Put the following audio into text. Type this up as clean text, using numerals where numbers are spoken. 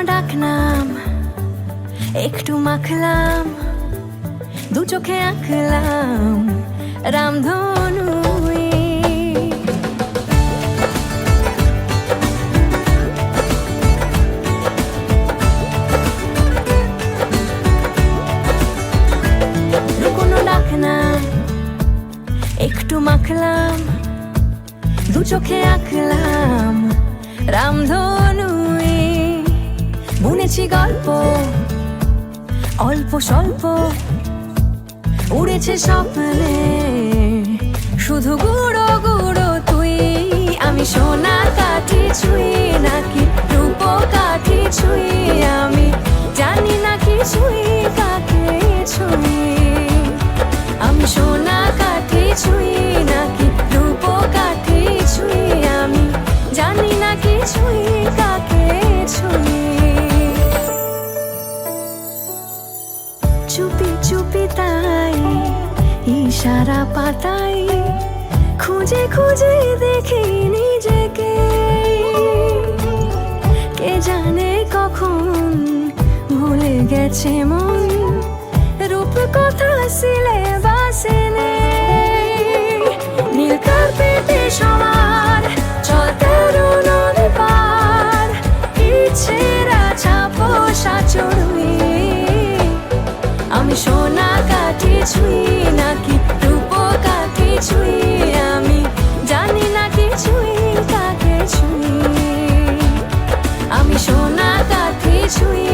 ডাকনাম একটু মাখলাম, দু চোখে আঁকলাম রামধনু। কোনো ডাকনাম একটু মাখলাম, দু চোখে আঁকলাম রামধনু। বুনেছি গল্প অল্প স্বল্প, উড়েছে স্বপ্নে শুধু গুঁড়ো গুঁড়ো তুই। আমি সোনা কাঠি ছুঁই নাকি রূপ কাঠি ছুঁই, আমি জানি না কিছুই কাকে ছুঁই। আমি সোনা কাঠি ছুঁই নাকি রূপ কাঠি ছুঁই, আমি জানি না কিছুই কাকে ছুঁই। চুপি চুপি তাই ইশারা পাতাই, খুঁজে খুঁজে দেখি নিজেকে। কে জানে কখন ভুলে গেছে মন, রূপ কথা সিলেবাসে নেই। নীল কার্পেটে সবার চলতে নদী পার, ইচ্ছেরা ছাপো সাচড়ুই। আমি সোনা কাঠি ছুঁই নাকি রূপ কাঠি ছুঁই, আমি জানি না কিছুই কাকে ছুঁই। আমি সোনা কাঠি ছুঁই